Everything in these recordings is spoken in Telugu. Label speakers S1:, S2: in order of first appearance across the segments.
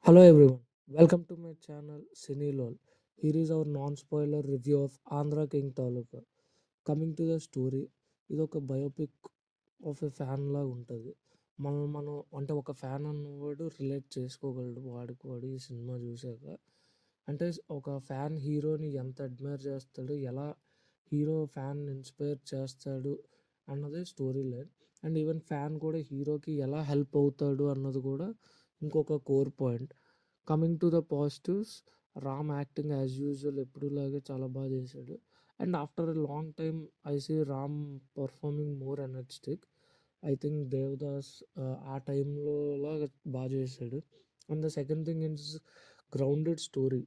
S1: Hello everyone, welcome to my channel Cinelol. Here is our non-spoiler review of Andhra King Taluka. Coming to the story, ఇది ఒక బయోపిక్ ఆఫ్ ఎ ఫ్యాన్ లాగా ఉంటుంది. మనం అంటే ఒక ఫ్యాన్ అన్నవాడు రిలేట్ చేసుకోగలడు వాడు ఈ సినిమా చూసాక. అంటే ఒక ఫ్యాన్ హీరోని ఎంత అడ్మైర్ చేస్తాడు, ఎలా హీరో ఫ్యాన్ ఇన్స్పైర్ చేస్తాడు అన్నదే story line. And even fan కూడా హీరోకి ఎలా హెల్ప్ అవుతాడు అన్నది కూడా ఇంకొక core point. Coming to the positives, Ram acting as usual ఎప్పుడులాగే చాలా బాగా చేశాడు. And after a long time I see Ram performing more energetic. I think Devadas ఆ టైంలో లాగా బాగా చేశాడు. And the second thing is grounded story.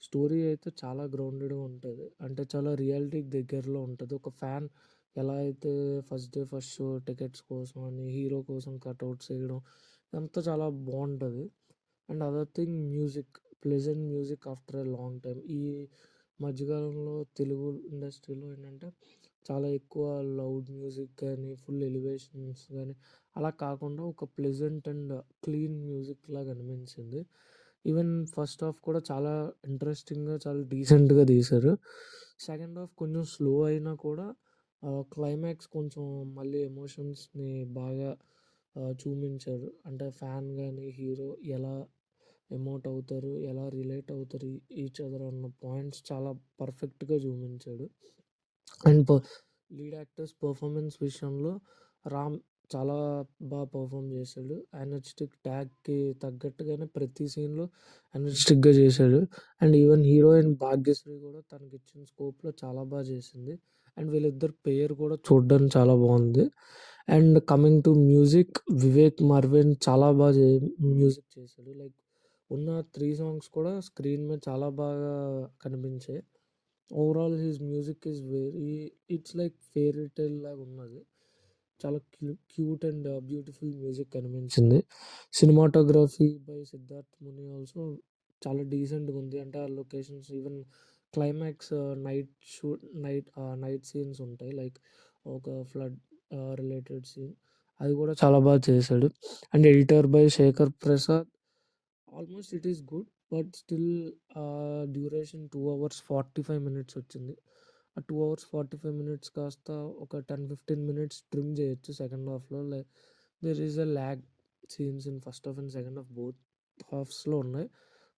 S1: Story అయితే చాలా గ్రౌండెడ్గా ఉంటుంది, అంటే చాలా రియాలిటీకి దగ్గరలో ఉంటుంది. ఒక ఫ్యాన్ ఎలా అయితే first day first show tickets కోసం అని హీరో కోసం కట్అవుట్స్ వేయడం, ఇదంతా చాలా బాగుంటుంది. And other thing music, pleasant music after a long time. ఈ మధ్యకాలంలో తెలుగు ఇండస్ట్రీలో ఏంటంటే చాలా ఎక్కువ లౌడ్ మ్యూజిక్ కానీ ఫుల్ ఎలివేషన్స్ కానీ అలా కాకుండా ఒక ప్లెజెంట్ అండ్ క్లీన్ మ్యూజిక్ లాగా అనిపించింది. ఈవెన్ ఫస్ట్ హాఫ్ కూడా చాలా ఇంట్రెస్టింగ్గా చాలా డీసెంట్గా తీశారు. సెకండ్ హాఫ్ కొంచెం స్లో అయినా కూడా క్లైమాక్స్ కొంచెం మళ్ళీ ఎమోషన్స్ని బాగా చూపించారు. అంటే ఫ్యాన్ కానీ హీరో ఎలా ఎమోట్ అవుతారు, ఎలా రిలేట్ అవుతారు ఈచ్ అదర్ అన్న పాయింట్స్ చాలా పర్ఫెక్ట్గా చూపించాడు. అండ్ లీడ్ యాక్టర్స్ పర్ఫార్మెన్స్ విషయంలో రామ్ చాలా బాగా పర్ఫామ్ చేశాడు. ఎనర్జెటిక్ ట్యాగ్కి తగ్గట్టుగానే ప్రతి సీన్లో ఎనర్జెటిక్గా చేశాడు. అండ్ ఈవెన్ హీరోయిన్ భాగ్యశ్రీ కూడా తనకి ఇచ్చిన స్కోప్లో చాలా బాగా చేసింది. అండ్ వీళ్ళిద్దరు పేరు కూడా చూడడానికి చాలా బాగుంది. And coming to music, Vivek Mervin చాలా బాగా మ్యూజిక్ చేశాడు. లైక్ ఉన్న 3 సాంగ్స్ కూడా స్క్రీన్ మీద చాలా బాగా కనిపించాయి. Overall his music is very, its like fairy tale లాగా ఉన్నది. చాలా క్యూట్ అండ్ బ్యూటిఫుల్ మ్యూజిక్ కనిపించింది. Cinematography by Siddharth Muni also చాలా డీసెంట్గా ఉంది. అంటే ఆ locations, even climax night scenes ఉంటాయి, లైక్ ఒక ఫ్లడ్ రిలేటెడ్ సీన్, అది కూడా చాలా బాగా చేశాడు. And editor by Shekhar Prasad, almost it is good, but still duration 2 hours 45 minutes వచ్చింది. ఆ 2 hours 45 minutes కాస్త ఒక 10-15 minutes ట్రిమ్ చేయొచ్చు సెకండ్ హాఫ్లో. Like there is a lag scenes in first half and second half, both హాఫ్స్లో ఉన్నాయి.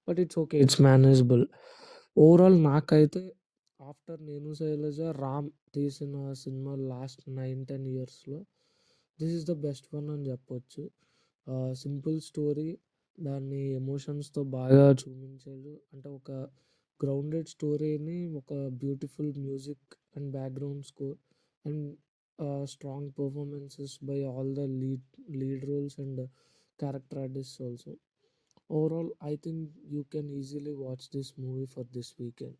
S1: But it's okay, it's manageable. Overall నాకైతే ఆఫ్టర్ నేను శైలజ, రామ్ తీసిన సినిమా లాస్ట్ 9-10 yearsలో this is the best one అని చెప్పొచ్చు. సింపుల్ స్టోరీ, దాన్ని ఎమోషన్స్తో బాగా చూపించాడు. అంటే ఒక గ్రౌండెడ్ స్టోరీని ఒక beautiful music and background score and strong performances by all the lead roles and character artist also. Overall I think you can easily watch this movie for this weekend.